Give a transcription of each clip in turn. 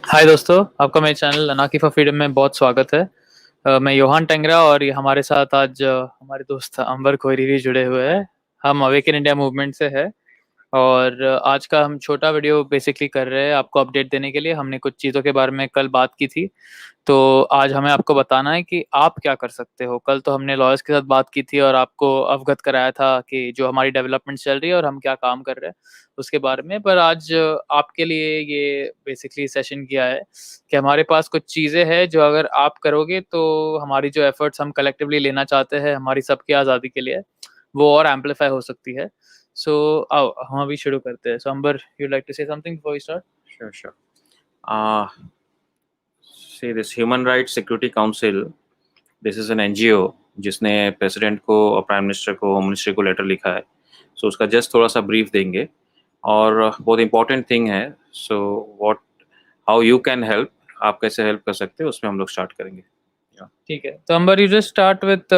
हाय दोस्तों, आपका मेरे चैनल अनाकी फॉर फ्रीडम में बहुत स्वागत है। मैं योहान टेंगरा और ये हमारे साथ आज हमारे दोस्त अंबर कोहरी भी जुड़े हुए हैं। हम अवेकन इंडिया मूवमेंट से है और आज का हम छोटा वीडियो बेसिकली कर रहे हैं आपको अपडेट देने के लिए। हमने कुछ चीज़ों के बारे में कल बात की थी, तो आज हमें आपको बताना है कि आप क्या कर सकते हो। कल तो हमने लॉयर्स के साथ बात की थी और आपको अवगत कराया था कि जो हमारी डेवलपमेंट चल रही है और हम क्या काम कर रहे हैं उसके बारे में। पर आज आपके लिए ये बेसिकली सेशन किया है कि हमारे पास कुछ चीज़ें हैं जो अगर आप करोगे तो हमारी जो एफर्ट्स हम कलेक्टिवली लेना चाहते हैं हमारी सबकी आज़ादी के लिए, वो और एम्पलीफाई हो सकती है। सो आओ हम अभी शुरू करते हैं। So Ambar, you like to say something before we start? Sure, sure. See, this Human Rights Security Council, this is an NGO जिसने प्रेसिडेंट को और प्राइम मिनिस्टर को, होम मिनिस्टर को लेटर लिखा है। सो उसका जस्ट थोड़ा सा ब्रीफ देंगे और बहुत इंपॉर्टेंट थिंग है। So what how you can help, आप कैसे हेल्प कर सकते हैं, उसमें हम लोग स्टार्ट करेंगे। ठीक है, तो अंबर यू जस्ट स्टार्ट विथ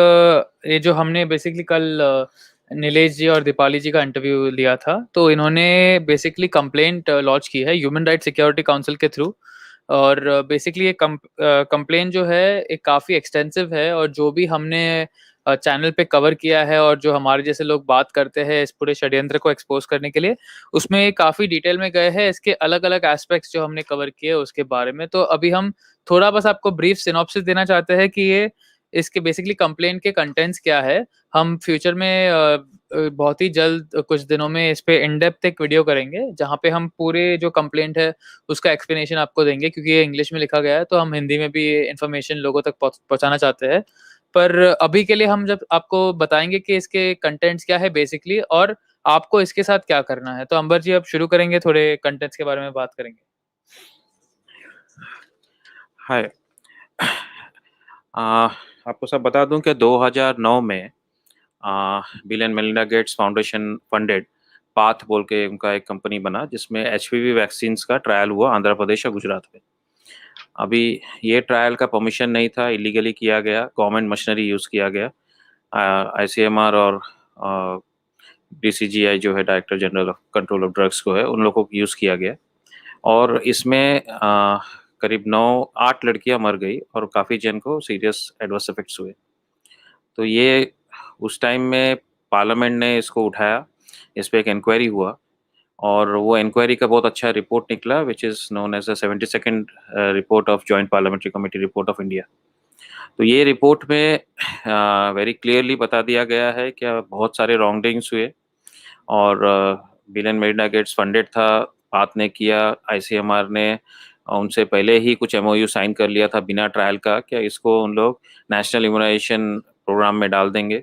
ये जो हमने बेसिकली कल नीलेश जी और दीपाली जी का इंटरव्यू लिया था, तो इन्होंने बेसिकली कंप्लेंट लॉन्च की है ह्यूमन राइट सिक्योरिटी काउंसिल के थ्रू। और बेसिकली ये कंप्लेंट जो है एक काफ़ी एक्सटेंसिव है और जो भी हमने चैनल पे कवर किया है और जो हमारे जैसे लोग बात करते हैं इस पूरे षड्यंत्र को एक्सपोज करने के लिए, उसमें काफ़ी डिटेल में गए हैं। इसके अलग अलग एस्पेक्ट्स जो हमने कवर किए उसके बारे में, तो अभी हम थोड़ा बस आपको ब्रीफ सिनॉप्सिस देना चाहते हैं कि ये इसके बेसिकली कंप्लेंट के कंटेंट्स क्या है। हम फ्यूचर में बहुत ही जल्द कुछ दिनों में इस पे इन डेप्थ एक वीडियो करेंगे जहाँ पे हम पूरे जो कंप्लेंट है उसका एक्सप्लेनेशन आपको देंगे, क्योंकि ये इंग्लिश में लिखा गया है तो हम हिंदी में भी ये इन्फॉर्मेशन लोगों तक पहुंचाना चाहते हैं। पर अभी के लिए हम जब आपको बताएंगे कि इसके कंटेंट्स क्या है बेसिकली और आपको इसके साथ क्या करना है, तो अंबर जी अब शुरू करेंगे, थोड़े कंटेंट्स के बारे में बात करेंगे। हाय, आपको सब बता दूं कि 2009 में bill and Melinda Gates foundation funded path बोल के उनका एक कंपनी बना जिसमें एचपीवी वैक्सीन्स का ट्रायल हुआ आंध्र प्रदेश और गुजरात में। अभी ये ट्रायल का परमिशन नहीं था, इलीगली किया गया, गवर्नमेंट मशीनरी यूज़ किया गया। आईसीएमआर और डीसीजीआई जो है director general of control of drugs को है, उन लोगों को यूज़ किया गया और इसमें करीब 9-8 लड़कियां मर गई और काफ़ी जन को सीरियस एडवर्स इफेक्ट्स हुए। तो ये उस टाइम में पार्लियामेंट ने इसको उठाया, इस पे एक इंक्वायरी हुआ और वो इंक्वायरी का बहुत अच्छा रिपोर्ट निकला which is known as the 72nd report of joint parliamentary committee report of India. तो ये रिपोर्ट में वेरी क्लियरली बता दिया गया है कि बहुत सारे रॉन्गडिंग्स हुए और bill and Melinda gets funded था, बात ने किया, आईसीएमआर ने उनसे पहले ही कुछ एमओयू साइन कर लिया था बिना ट्रायल का, क्या इसको उन लोग नेशनल इम्यूनाइजेशन प्रोग्राम में डाल देंगे।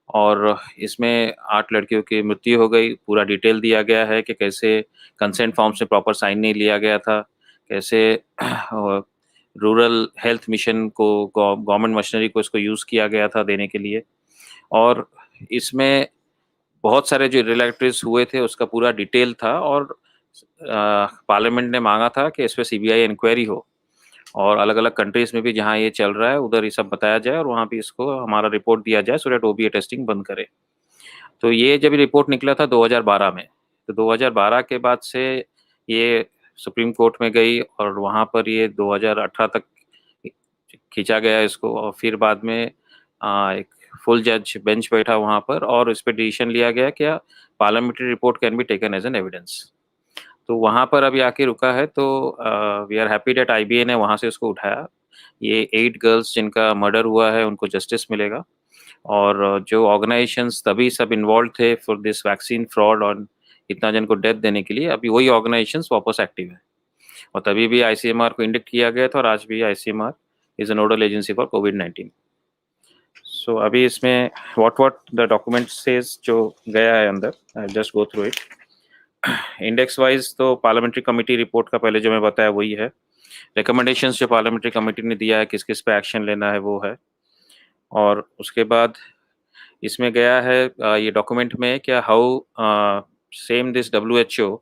और इसमें 8 लड़कियों की मृत्यु हो गई। पूरा डिटेल दिया गया है कि कैसे कंसेंट फॉर्म से प्रॉपर साइन नहीं लिया गया था, कैसे रूरल हेल्थ मिशन को, गवर्नमेंट मशीनरी को इसको यूज़ किया गया था देने के लिए। और इसमें बहुत सारे जो इरेगुलरिटीज हुए थे उसका पूरा डिटेल था और पार्लियामेंट ने मांगा था कि इस पर सीबीआई इंक्वायरी हो और अलग अलग कंट्रीज में भी जहाँ ये चल रहा है उधर ये सब बताया जाए और वहाँ भी इसको हमारा रिपोर्ट दिया जाए सो दैट ओबीए टेस्टिंग बंद करे। तो ये जब रिपोर्ट निकला था 2012 में, तो 2012 के बाद से ये सुप्रीम कोर्ट में गई और वहाँ पर ये 2018 तक खींचा गया इसको और फिर बाद में एक फुल जज बेंच बैठा वहाँ पर और इस पर डिसीजन लिया गया कि parliamentary report can be taken as an evidence. तो वहाँ पर अभी आके रुका है। तो we are happy that IBA ने वहाँ से उसको उठाया। ये 8 गर्ल्स जिनका मर्डर हुआ है उनको जस्टिस मिलेगा और जो ऑर्गेनाइजेशंस तभी सब इन्वॉल्व थे फॉर दिस वैक्सीन फ्रॉड और इतना जन को डेथ देने के लिए, अभी वही ऑर्गेनाइजेशंस वापस एक्टिव है और तभी भी आईसीएमआर को इंडिक्ट किया गया था और आज भी ICMR is a nodal agency for कोविड-19। सो अभी इसमें व्हाट द डॉक्यूमेंट सेज जो गया है अंदर, I just go through it. Index wise तो पार्लियामेंट्री कमेटी रिपोर्ट का पहले जो मैं बताया वही है। रिकमेंडेशंस जो पार्लियामेंट्री कमेटी ने दिया है किस किस पे एक्शन लेना है वो है। और उसके बाद इसमें गया है ये डॉक्यूमेंट में क्या हाउ सेम दिस डब्ल्यूएचओ,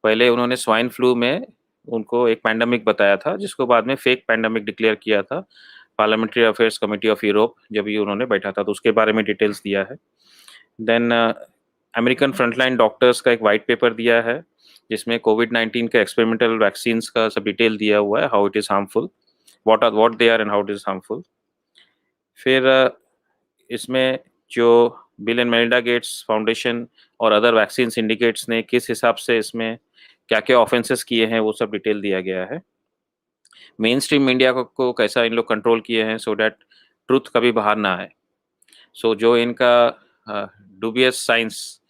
पहले उन्होंने स्वाइन फ्लू में उनको एक पैंडेमिक बताया था जिसको बाद में फेक पैंडेमिक डिक्लेयर किया था parliamentary affairs committee of Europe जब ये उन्होंने बैठा था, तो उसके बारे में डिटेल्स दिया है। देन अमेरिकन फ्रंटलाइन डॉक्टर्स का एक वाइट पेपर दिया है जिसमें कोविड-19 के एक्सपेरिमेंटल वैक्सीन्स का सब डिटेल दिया हुआ है, how it is harmful, what they are and how it is harmful. फिर इसमें जो Bill and Melinda Gates Foundation और अदर वैक्सीन सिंडिकेट्स ने किस हिसाब से इसमें क्या-क्या ऑफेंसेस किए हैं, वो सब डिटेल दिया गया है। मेन स्ट्रीम मीडिया को कैसा इन लोग कंट्रोल किए हैं सो दैट ट्रुथ कभी बाहर ना आए। सो जो इनका डूबियस साइंस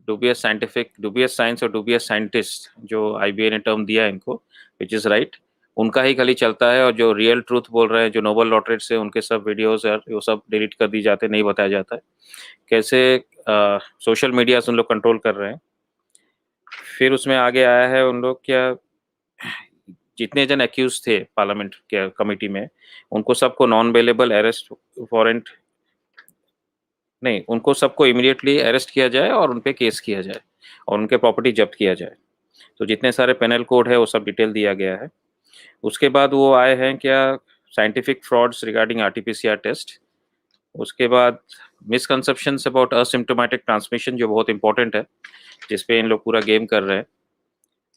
और डूबियस साइंटिस्ट जो आईबीए ने टर्म दिया है इनको, विच इज़ राइट, उनका ही खाली चलता है, और जो रियल ट्रूथ बोल रहे हैं, जो नोबल लॉटरेट से, उनके सब वीडियोस और वो सब डिलीट कर दी जाते, नहीं बताया जाता है कैसे सोशल मीडिया से उन लोग कंट्रोल कर रहे हैं। फिर उसमें आगे आया है उन लोग क्या, जितने जन एक्यूज थे पार्लियामेंट के कमेटी में, उनको सबको नॉन बेलेबल अरेस्ट वारंट नहीं, उनको सबको इमीडिएटली अरेस्ट किया जाए और उन पे केस किया जाए और उनके प्रॉपर्टी जब्त किया जाए। तो जितने सारे पेनल कोड है वो सब डिटेल दिया गया है। उसके बाद वो आए हैं क्या, scientific frauds regarding RT PCR test. उसके बाद मिसकंसेप्शंस अबाउट असिम्प्टोमेटिक ट्रांसमिशन, जो बहुत इंपॉर्टेंट है, जिस पे इन लोग पूरा गेम कर रहे हैं।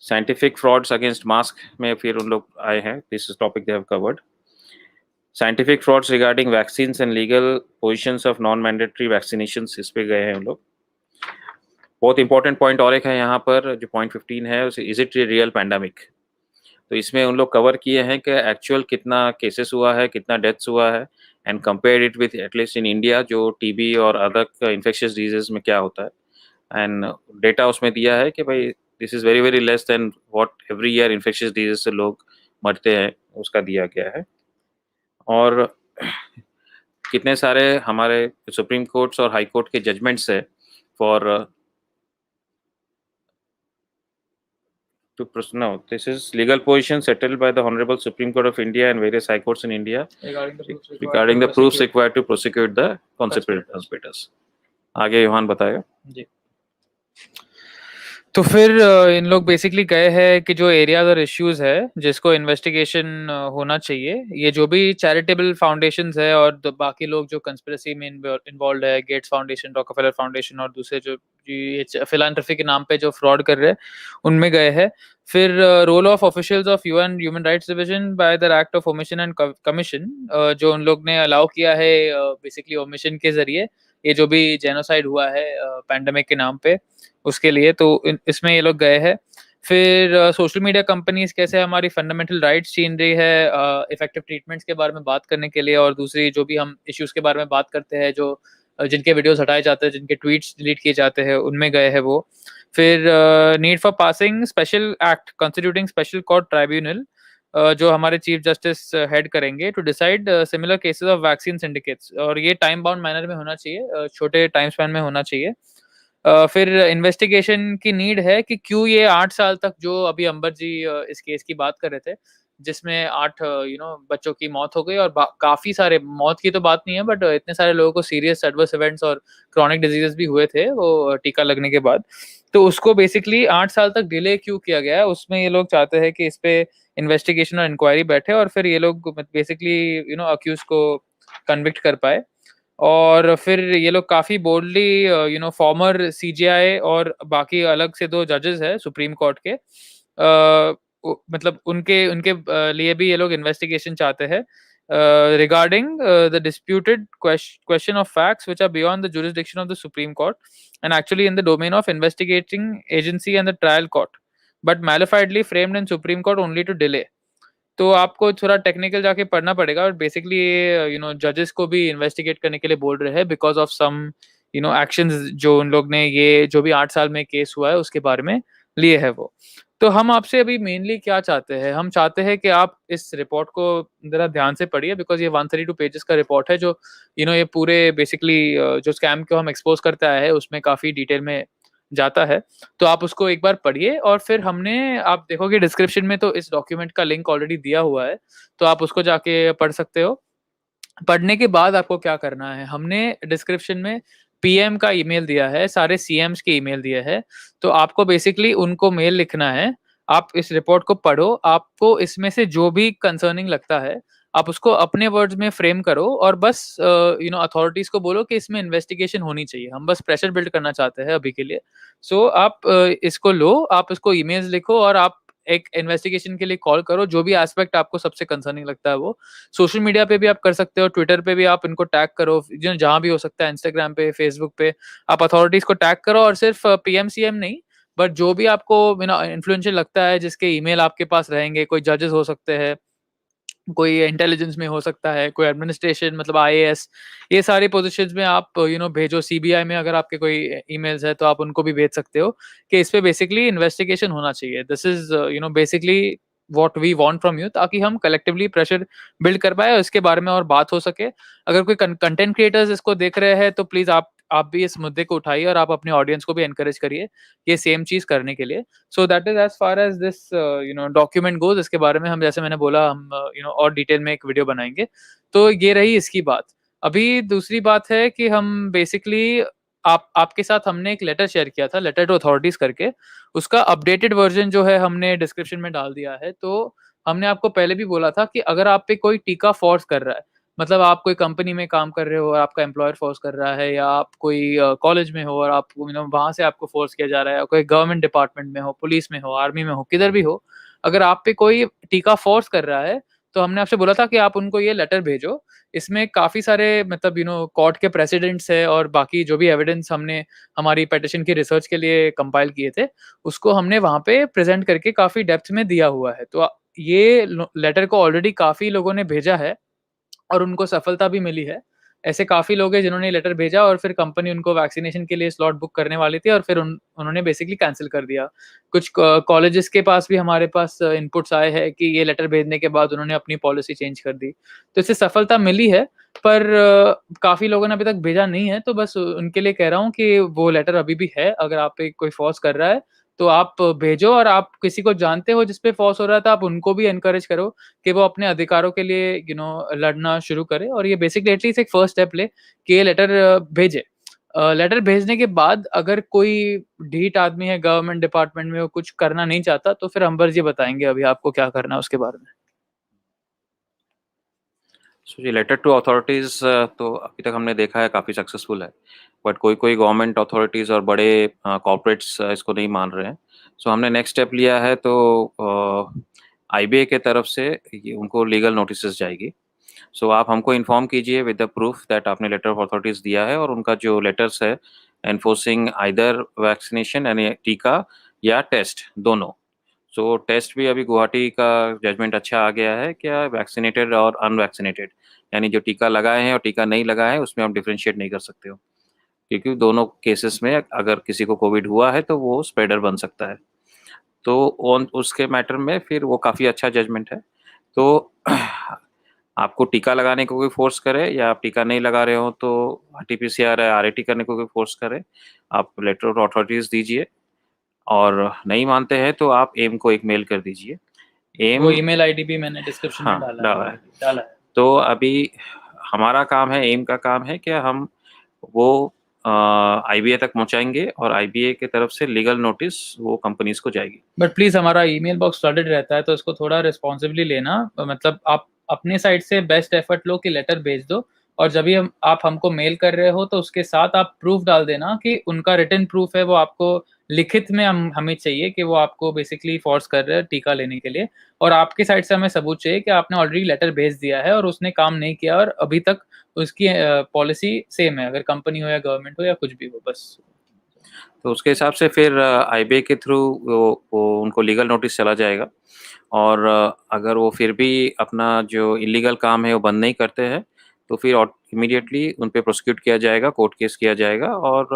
साइंटिफिक फ्रॉड्स अगेंस्ट मास्क में फिर उन लोग आए हैं, this is topic they have covered. Scientific frauds regarding vaccines and legal positions of non mandatory vaccinations, इस पे गए हैं उन लोग। बहुत इंपॉर्टेंट पॉइंट और एक है यहाँ पर, जो पॉइंट 15 है, इज इट रियल पैंडेमिक। तो इसमें उन लोग कवर किए हैं कि एक्चुअल कितना केसेस हुआ है, कितना डेथ्स हुआ है, and compare it with at least in India जो टीबी और अदर इन्फेक्शियस डिजीजेस में क्या होता है। एंड डेटा उसमें दिया है कि भाई this is very very less than what every year infectious disease से लोग मरते हैं, उसका दिया गया है। और कितने सारे हमारे सुप्रीम कोर्ट्स और हाई कोर्ट के जजमेंट्स है for this is legal position settled by the Honorable Supreme Court of India and various high courts in India regarding the proofs required to prosecute the conspirators. आगे योहान बताएगा जी। तो फिर इन लोग basically गए हैं कि जो एरियाज और इश्यूज है जिसको इन्वेस्टिगेशन होना चाहिए, ये जो भी चैरिटेबल फाउंडेशंस है और बाकी लोग जो कंस्पिरेसी में इन्वॉल्व है, गेट्स फाउंडेशन, रॉकफेलर फाउंडेशन और दूसरे जो फिलांथ्रफी के नाम पे जो फ्रॉड कर रहे हैं, उनमें गए हैं। फिर role of officials of UN human rights division by the act of omission and commission, जो उन लोग ने अलाउ किया है बेसिकली ओमिशन के जरिए ये जो भी जेनोसाइड हुआ है पैंडेमिक के नाम पे, उसके लिए। तो इसमें ये लोग गए हैं। फिर सोशल मीडिया कंपनीज कैसे हमारी फंडामेंटल राइट्स छीन रही है इफेक्टिव ट्रीटमेंट्स के बारे में बात करने के लिए, और दूसरी जो भी हम इश्यूज के बारे में बात करते हैं, जो जिनके वीडियोस हटाए जाते हैं, जिनके ट्वीट्स डिलीट किए जाते हैं, उनमें गए हैं वो। फिर need for passing special act constituting special court tribunal, जो हमारे चीफ जस्टिस हेड करेंगे to decide similar cases of vaccine syndicates, और ये टाइम बाउंड मैनर में होना चाहिए, छोटे टाइम स्पैन में होना चाहिए। फिर इन्वेस्टिगेशन की नीड है कि क्यों ये 8 साल तक, जो अभी अंबर जी इस केस की बात कर रहे थे, जिसमें 8 बच्चों की मौत हो गई, और काफ़ी सारे, मौत की तो बात नहीं है, बट इतने सारे लोगों को सीरियस एडवर्स इवेंट्स और क्रॉनिक डिजीजेस भी हुए थे वो टीका लगने के बाद। तो उसको बेसिकली 8 साल तक डिले क्यों किया गया है, उसमें ये लोग चाहते हैं कि इस पे इन्वेस्टिगेशन और इंक्वायरी बैठे, और फिर ये लोग बेसिकली अक्यूज को कन्विक्ट कर पाए। और फिर ये लोग काफ़ी बोल्डली फॉर्मर सीजीआई और बाकी अलग से 2 जजेस है सुप्रीम कोर्ट के, मतलब उनके उनके लिए भी ये लोग इन्वेस्टिगेशन चाहते हैं regarding the disputed question of facts which are beyond the jurisdiction of the Supreme Court and actually in the domain of investigating agency and the trial court, but malafidely framed in Supreme Court only to delay. तो आपको थोड़ा technical जाके पढ़ना पड़ेगा, और basically जजेस को भी इन्वेस्टिगेट करने के लिए बोल रहे हैं बिकॉज ऑफ सम एक्शंस जो उन लोग ने ये जो भी 8 साल में केस हुआ है उसके बारे में लिए है वो। तो हम आपसे अभी मेनली क्या चाहते हैं, हम चाहते हैं कि आप इस रिपोर्ट को जरा ध्यान से पढ़िए, बिकॉज ये 132 पेजेस का रिपोर्ट है, जो ये पूरे बेसिकली जो स्कैम को हम एक्सपोज करते आए हैं उसमें काफ़ी डिटेल में जाता है। तो आप उसको एक बार पढ़िए, और फिर आप देखोगे डिस्क्रिप्शन में तो इस डॉक्यूमेंट का लिंक ऑलरेडी दिया हुआ है, तो आप उसको जाके पढ़ सकते हो। पढ़ने के बाद आपको क्या करना है, हमने डिस्क्रिप्शन में पीएम का ईमेल दिया है, सारे सीएम्स के ईमेल दिए हैं, तो आपको बेसिकली उनको मेल लिखना है। आप इस रिपोर्ट को पढ़ो, आपको इसमें से जो भी कंसर्निंग लगता है आप उसको अपने वर्ड्स में फ्रेम करो और बस अथॉरिटीज को बोलो कि इसमें इन्वेस्टिगेशन होनी चाहिए, हम बस प्रेशर बिल्ड करना चाहते हैं अभी के लिए। सो आप इसको लो, आप इसको ईमेल्स लिखो और आप एक इन्वेस्टिगेशन के लिए कॉल करो, जो भी एस्पेक्ट आपको सबसे कंसर्निंग लगता है वो। सोशल मीडिया पे भी आप कर सकते हो, ट्विटर पे भी आप इनको टैग करो, जहाँ भी हो सकता है, इंस्टाग्राम पे, फेसबुक पे आप अथॉरिटीज को टैग करो। और सिर्फ पीएमसीएम नहीं, बट जो भी आपको इन्फ्लुएंशियल लगता है, जिसके ईमेल आपके पास रहेंगे, कोई जजेस हो सकते हैं, कोई इंटेलिजेंस में हो सकता है, कोई एडमिनिस्ट्रेशन मतलब आईएएस, ये सारी पोजीशंस में आप भेजो। सीबीआई में अगर आपके कोई ईमेल्स है तो आप उनको भी भेज सकते हो कि इस पे बेसिकली इन्वेस्टिगेशन होना चाहिए। This is basically what we want from you, ताकि हम कलेक्टिवली प्रेशर बिल्ड कर पाए और इसके बारे में और बात हो सके। अगर कोई कंटेंट क्रिएटर्स इसको देख रहे हैं तो प्लीज आप भी इस मुद्दे को उठाइए और आप अपने ऑडियंस को भी एनकरेज करिए ये सेम चीज करने के लिए। So that is as far as this document goes. इसके बारे में हम, जैसे मैंने बोला, हम और डिटेल में एक वीडियो बनाएंगे। तो ये रही इसकी बात। अभी दूसरी बात है कि हम बेसिकली आपके साथ हमने एक लेटर शेयर किया था, लेटर टू अथॉरिटीज करके। उसका अपडेटेड वर्जन जो है हमने डिस्क्रिप्शन में डाल दिया है। तो हमने आपको पहले भी बोला था कि अगर आप पे कोई टीका फोर्स कर रहा है, मतलब आप कोई कंपनी में काम कर रहे हो और आपका एम्प्लॉयर फोर्स कर रहा है, या आप कोई कॉलेज में हो और आप वहां से आपको फोर्स किया जा रहा है, कोई गवर्नमेंट डिपार्टमेंट में हो, पुलिस में हो, आर्मी में हो, किधर भी हो, अगर आप पे कोई टीका फोर्स कर रहा है तो हमने आपसे बोला था कि आप उनको ये लेटर भेजो। इसमें काफी सारे मतलब कोर्ट के प्रेसिडेंट्स है और बाकी जो भी एविडेंस हमने हमारी पेटिशन की रिसर्च के लिए कंपाइल किए थे, उसको हमने वहां पे प्रेजेंट करके काफी डेप्थ में दिया हुआ है। तो ये लेटर को ऑलरेडी काफी लोगों ने भेजा है और उनको सफलता भी मिली है। ऐसे काफ़ी लोग हैं जिन्होंने लेटर भेजा और फिर कंपनी उनको वैक्सीनेशन के लिए स्लॉट बुक करने वाली थी और फिर उन्होंने बेसिकली कैंसल कर दिया। कुछ कॉलेजेस के पास भी हमारे पास इनपुट्स आए हैं कि ये लेटर भेजने के बाद उन्होंने अपनी पॉलिसी चेंज कर दी। तो इससे सफलता मिली है, पर काफ़ी लोगों ने अभी तक भेजा नहीं है। तो बस उनके लिए कह रहा हूँ कि वो लेटर अभी भी है, अगर आप पे कोई फ़ोर्स कर रहा है तो आप भेजो। और आप किसी को जानते हो जिस पे फ़ोर्स हो रहा है तो आप उनको भी एनकरेज करो कि वो अपने अधिकारों के लिए लड़ना शुरू करे। और ये बेसिकली एटलीस्ट एक फर्स्ट स्टेप ले कि ये लेटर भेजे। लेटर भेजने के बाद अगर कोई ढीठ आदमी है गवर्नमेंट डिपार्टमेंट में, वो कुछ करना नहीं चाहता, तो फिर अंबर जी बताएंगे अभी आपको क्या करना है उसके बारे में। सो ये लेटर टू अथॉरिटीज तो अभी तक हमने देखा है काफ़ी सक्सेसफुल है, बट कोई कोई गवर्नमेंट अथॉरिटीज़ और बड़े कॉर्पोरेट्स इसको नहीं मान रहे हैं। सो हमने नेक्स्ट स्टेप लिया है, तो आईबीए के तरफ से ये उनको लीगल नोटिसेस जाएगी। सो आप हमको इन्फॉर्म कीजिए विद द प्रूफ दैट आपने लेटर ऑफ अथॉरिटीज़ दिया है, और उनका जो लेटर्स है एनफोर्सिंग आइदर वैक्सीनेशन यानी टीका या टेस्ट, दोनों। सो टेस्ट भी अभी गुवाहाटी का जजमेंट अच्छा आ गया है, क्या वैक्सीनेटेड और अनवैक्सीनेटेड, यानी जो टीका लगाए हैं और टीका नहीं लगाए हैं उसमें आप डिफरेंशिएट नहीं कर सकते हो, क्योंकि दोनों केसेस में अगर किसी को कोविड हुआ है तो वो स्प्रेडर बन सकता है। तो ऑन उसके मैटर में फिर वो काफ़ी अच्छा जजमेंट है। तो आपको टीका लगाने को कोई फोर्स करे या आप टीका नहीं लगा रहे हो तो आरटीपीसीआर या आरएटी करने को कोई फोर्स करे, आप लेटर ऑफ अथॉरिटीज दीजिए। और नहीं मानते हैं तो आप एम को एक मेल कर दीजिए। वो एम, ईमेल आईडी भी मैंने डिस्क्रिप्शन में हाँ डाला है, डाला है। ऑलरेडी डाला है। तो अभी हमारा काम है, एम का काम है कि हम वो आईबीए तक पहुंचाएंगे और आईबीए की तरफ से लीगल नोटिस वो कंपनीज को जाएगी। बट प्लीज, हमारा ईमेल बॉक्स फ्लडेड रहता है तो इसको थोड़ा रिस्पॉन्सिबली लेना। मतलब आप अपने साइड से बेस्ट एफर्ट लो कि लेटर भेज दो। और जब भी आप हमको मेल कर रहे हो तो उसके साथ आप प्रूफ डाल देना कि उनका रिटन प्रूफ है, वो आपको लिखित में हमें चाहिए कि वो आपको बेसिकली फोर्स कर रहे हैं टीका लेने के लिए। और आपकी साइड से हमें सबूत चाहिए कि आपने ऑलरेडी लेटर भेज दिया है और उसने काम नहीं किया और अभी तक उसकी पॉलिसी सेम है, अगर कंपनी हो या गवर्नमेंट हो या कुछ भी हो, बस। तो उसके हिसाब से फिर आईबीए के थ्रू वो उनको लीगल नोटिस चला जाएगा। और अगर वो फिर भी अपना जो इलीगल काम है वो बंद नहीं करते हैं तो फिर इमीडिएटली उन पे प्रोसिक्यूट किया जाएगा, कोर्ट केस किया जाएगा, और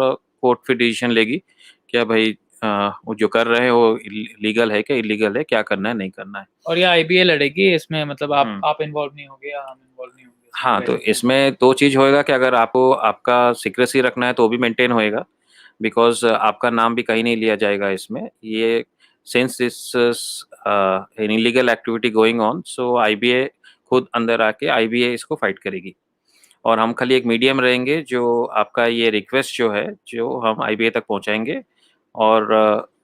कोर्ट फिर डिसीजन लेगी क्या भाई वो जो कर रहे हैं वो लीगल है क्या इलीगल है, क्या करना है नहीं करना है। और ये आईबीए लड़ेगी इसमें, मतलब हम्म। आप इन्वॉल्व नहीं होगे या हम इन्वॉल्व नहीं होंगे इसमें, हाँ, तो कैसे? इसमें दो चीज़ होएगा कि अगर आपको आपका सीक्रेसी रखना है तो वो भी मेंटेन होएगा, बिकॉज आपका नाम भी कहीं नहीं लिया जाएगा इसमें। ये since this an illegal activity going on, so IBA खुद अंदर आके आईबीए इसको फाइट करेगी, और हम खाली एक मीडियम रहेंगे जो आपका ये रिक्वेस्ट जो है जो हम आईबीए तक पहुंचाएंगे। और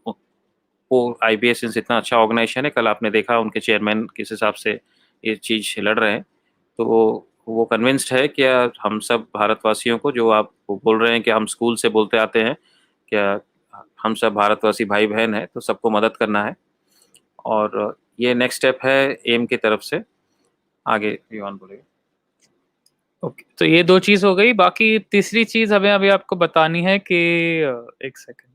वो आईबीए सिंस इतना अच्छा ऑर्गेनाइजेशन है, कल आपने देखा उनके चेयरमैन किस हिसाब से ये चीज़ लड़ रहे हैं, तो वो कन्विंस्ड है क्या हम सब भारतवासियों को, जो आप बोल रहे हैं कि हम स्कूल से बोलते आते हैं, क्या हम सब भारतवासी भाई बहन हैं, तो सबको मदद करना है। और ये नेक्स्ट स्टेप है एम की तरफ से। आगे युवान बोलेगा। ओके, तो ये 2 चीज़ हो गई। बाकी तीसरी चीज़ हमें अभी आपको बतानी है कि 1 सेकंड।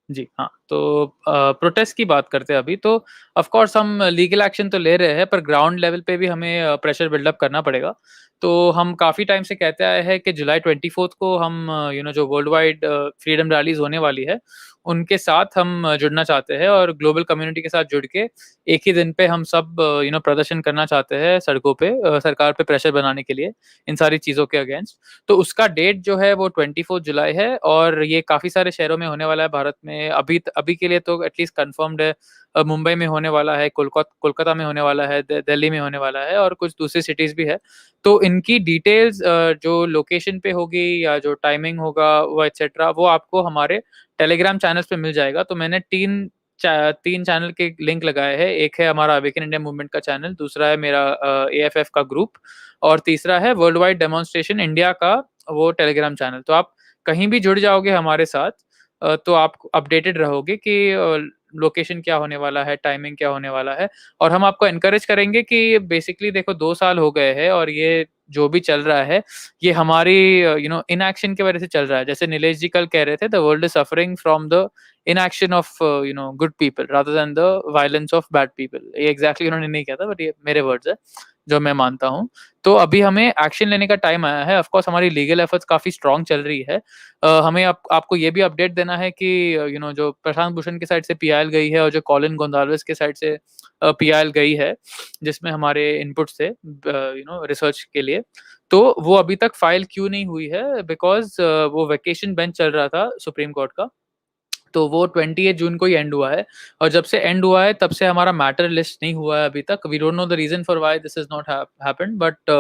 जी, हाँ, तो प्रोटेस्ट की बात करते हैं अभी। तो ऑफ कोर्स हम लीगल एक्शन तो ले रहे हैं, पर ग्राउंड लेवल पे भी हमें प्रेशर बिल्डअप करना पड़ेगा। तो हम काफ़ी टाइम से कहते आए हैं कि जुलाई 24th को हम जो वर्ल्ड वाइड फ्रीडम रैलीज़ होने वाली है, उनके साथ हम जुड़ना चाहते हैं और ग्लोबल कम्युनिटी के साथ जुड़ के एक ही दिन पे हम सब प्रदर्शन करना चाहते हैं सड़कों पे, सरकार पे प्रेशर बनाने के लिए, इन सारी चीज़ों के अगेंस्ट। तो उसका डेट जो है वो 24 जुलाई है और ये काफ़ी सारे शहरों में होने वाला है भारत में। अभी के लिए तो एटलीस्ट कन्फर्म्ड है। मुंबई में होने वाला है, कोलकाता में होने वाला है, दिल्ली में होने वाला है और कुछ दूसरी सिटीज़ भी है। तो इनकी डिटेल्स जो लोकेशन पे होगी या जो टाइमिंग होगा वो एटसेट्रा, वो आपको हमारे टेलीग्राम चैनल्स पे मिल जाएगा। तो मैंने 3 चैनल के लिंक लगाए हैं। एक है हमारा अवेकन इंडिया मूवमेंट का चैनल, दूसरा है मेरा एएफएफ का ग्रुप और तीसरा है वर्ल्ड वाइड डेमोन्स्ट्रेशन इंडिया का वो टेलीग्राम चैनल। तो आप कहीं भी जुड़ जाओगे हमारे साथ, तो आप अपडेटेड रहोगे कि लोकेशन क्या होने वाला है, टाइमिंग क्या होने वाला है। और हम आपको एनकरेज करेंगे कि बेसिकली देखो 2 साल हो गए हैं और ये जो भी चल रहा है, ये हमारी इनएक्शन की वजह से चल रहा है। जैसे नीलेश जी कल कह रहे थे, the world is suffering from the inaction of good people rather than the violence of bad people. ये एग्जैक्टली उन्होंने नहीं कहा था, बट ये मेरे वर्ड्स है जो मैं मानता हूँ। तो अभी हमें एक्शन लेने का टाइम आया है। ऑफ कोर्स हमारी लीगल एफर्ट्स काफ़ी स्ट्रॉन्ग चल रही है। हमें आपको ये भी अपडेट देना है कि जो प्रशांत भूषण की साइड से पीआईएल गई है और जो कॉलिन गोंजाल्वेस की साइड से पीआईएल गई है, जिसमें हमारे इनपुट्स थे रिसर्च के लिए, तो वो अभी तक फाइल क्यों नहीं हुई है? बिकॉज़ वो वेकेशन बेंच चल रहा था सुप्रीम कोर्ट का। तो वो 28 जून को ही एंड हुआ है और जब से एंड हुआ है तब से हमारा मैटर लिस्ट नहीं हुआ है अभी तक। We don't know the reason for why this is not happened, but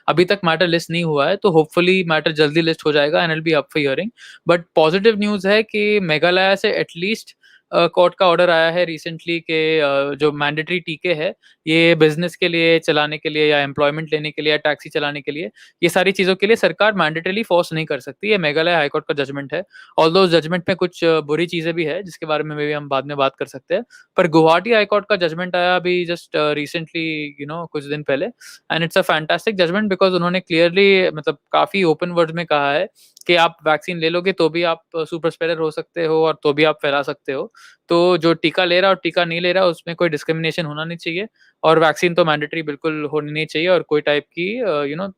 अभी तक मैटर लिस्ट नहीं हुआ है। तो होपफुली मैटर जल्दी लिस्ट हो जाएगा and it will be up for hearing. But positive news है कि मेघालय से एटलीस्ट कोर्ट का ऑर्डर आया है रिसेंटली कि जो मैंडेटरी टीके है, ये बिज़नेस के लिए चलाने के लिए या एम्प्लॉयमेंट लेने के लिए या टैक्सी चलाने के लिए, ये सारी चीज़ों के लिए सरकार मैंडेटरीली फोर्स नहीं कर सकती। ये मेघालय हाई कोर्ट का जजमेंट है। ऑल्दो उस जजमेंट में कुछ बुरी चीज़ें भी है जिसके बारे में हम बाद में बात कर सकते हैं। पर गुवाहाटी हाई कोर्ट का जजमेंट आया अभी जस्ट रिसेंटली कुछ दिन पहले, and it's a fantastic judgment because उन्होंने क्लियरली मतलब काफ़ी ओपन वर्ड्स में कहा है कि आप वैक्सीन ले लोगे तो भी आप सुपर स्प्रेडर हो सकते हो और तो भी आप फैला सकते हो। तो जो टीका ले रहा है और टीका नहीं ले रहा है उसमें कोई डिस्क्रिमिनेशन होना नहीं चाहिए और वैक्सीन तो मैंडेटरी बिल्कुल होनी नहीं चाहिए और कोई टाइप की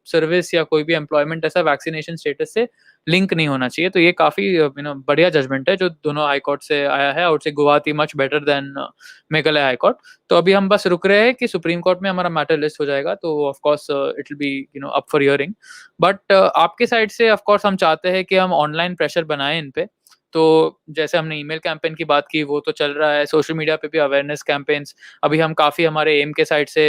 सर्विस या कोई भी एम्प्लॉयमेंट ऐसा वैक्सीनेशन स्टेटस से लिंक नहीं होना चाहिए। तो ये काफ़ी बढ़िया जजमेंट है जो दोनों हाई कोर्ट से आया है। I would say Guwahati much better than Meghalaya high court. तो अभी हम बस रुक रहे हैं कि सुप्रीम कोर्ट में हमारा मैटर लिस्ट हो जाएगा तो of course it will be up for hearing. But आपके साइड से ऑफ कोर्स हम चाहते हैं कि हम ऑनलाइन प्रेशर बनाएं इन पे। तो जैसे हमने ईमेल कैंपेन की बात की वो तो चल रहा है, सोशल मीडिया पे भी अवेयरनेस कैंपेन्स अभी हम काफ़ी हमारे एम के साइड से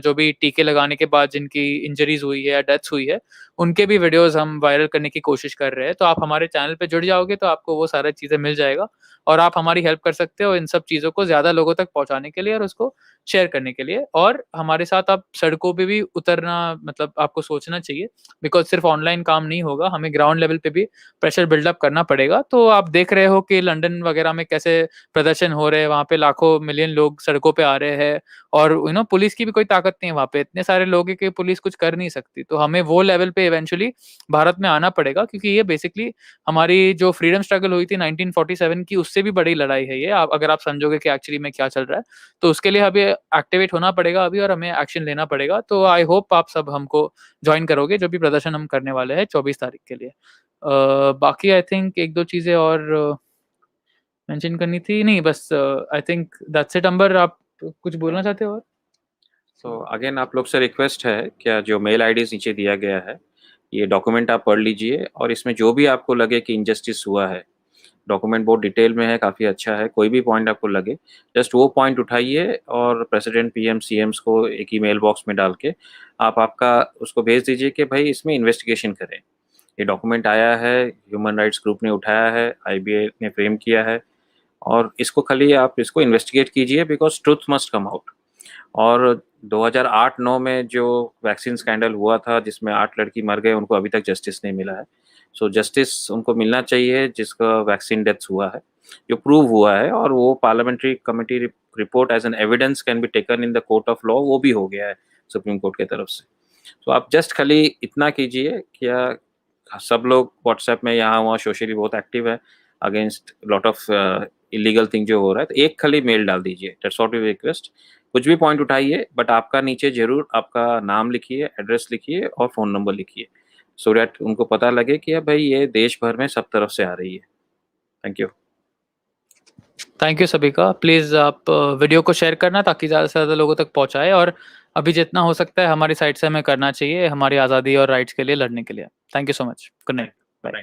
जो भी टीके लगाने के बाद जिनकी इंजरीज हुई है या डेथ्स हुई है, उनके भी वीडियोस हम वायरल करने की कोशिश कर रहे हैं। तो आप हमारे चैनल पे जुड़ जाओगे तो आपको वो सारी चीज़ें मिल जाएगा और आप हमारी हेल्प कर सकते हो इन सब चीज़ों को ज़्यादा लोगों तक पहुँचाने के लिए और उसको शेयर करने के लिए। और हमारे साथ आप सड़कों पे भी उतरना मतलब आपको सोचना चाहिए बिकॉज़ सिर्फ ऑनलाइन काम नहीं होगा, हमें ग्राउंड लेवल पे भी प्रेशर बिल्डअप करना पड़ेगा। तो आप देख रहे हो कि लंदन वगैरह में कैसे प्रदर्शन हो रहे हैं, वहाँ पे लाखों मिलियन लोग सड़कों पे आ रहे हैं और पुलिस की भी कोई ताकत नहीं है वहाँ पे, इतने सारे लोग हैं कि पुलिस कुछ कर नहीं सकती। तो हमें वो लेवल पे इवेंचुअली भारत में आना पड़ेगा क्योंकि ये बेसिकली हमारी जो फ्रीडम स्ट्रगल हुई थी 1947 की उससे भी बड़ी लड़ाई है ये। आप अगर आप समझोगे कि एक्चुअली में क्या चल रहा है, तो उसके लिए हमें एक्टिवेट होना पड़ेगा अभी और हमें एक्शन लेना पड़ेगा। तो आई होप आप सब हमको जॉइन करोगे जो भी प्रदर्शन हम करने वाले हैं 24 तारीख के लिए। बाकी आई थिंक 1-2 चीज़ें और मेंशन करनी थी। नहीं बस आई थिंक दैट्स इट। अंबर आप कुछ बोलना चाहते हो और? तो अगेन आप लोग से रिक्वेस्ट है, क्या जो मेल आईडीज नीचे दिया गया है, ये डॉक्यूमेंट आप पढ़ लीजिए और इसमें जो भी आपको लगे कि इनजस्टिस हुआ है, डॉक्यूमेंट बहुत डिटेल में है, काफ़ी अच्छा है, कोई भी पॉइंट आपको लगे जस्ट वो पॉइंट उठाइए और प्रेसिडेंट पीएम सीएम्स को एक ईमेल बॉक्स में डाल के आप आपका उसको भेज दीजिए कि भाई इसमें इन्वेस्टिगेशन करें। ये डॉक्यूमेंट आया है, ह्यूमन राइट्स ग्रुप ने उठाया है, आईबीए ने फ्रेम किया है और इसको खाली आप इसको इन्वेस्टिगेट कीजिए because truth must come out. और 2008-9 में जो वैक्सीन स्कैंडल हुआ था जिसमें 8 लड़की मर गए, उनको अभी तक जस्टिस नहीं मिला है। सो जस्टिस उनको मिलना चाहिए जिसका वैक्सीन डेथ्स हुआ है, जो प्रूव हुआ है, और वो parliamentary committee report as an evidence can be taken in the court of law, वो भी हो गया है सुप्रीम कोर्ट की तरफ से। तो आप जस्ट खाली इतना कीजिए, क्या सब लोग व्हाट्सएप में यहाँ वहाँ सोशली बहुत एक्टिव है against lot of illegal thing जो हो रहा है, तो एक खाली मेल डाल दीजिए, दैट्स व्हाट वी रिक्वेस्ट। कुछ भी पॉइंट उठाइए, बट आपका नीचे जरूर आपका नाम लिखिए, एड्रेस लिखिए और फ़ोन नंबर लिखिए, सो दैट उनको पता लगे कि अब भाई ये देश भर में सब तरफ से आ रही है। Thank you. थैंक यू सभी का। प्लीज़ आप वीडियो को शेयर करना ताकि ज़्यादा से ज़्यादा लोगों तक पहुँचाए, और अभी जितना हो सकता है हमारी साइड से हमें करना चाहिए हमारी आज़ादी और राइट्स के लिए लड़ने के लिए। Thank you so much. Good night. Bye.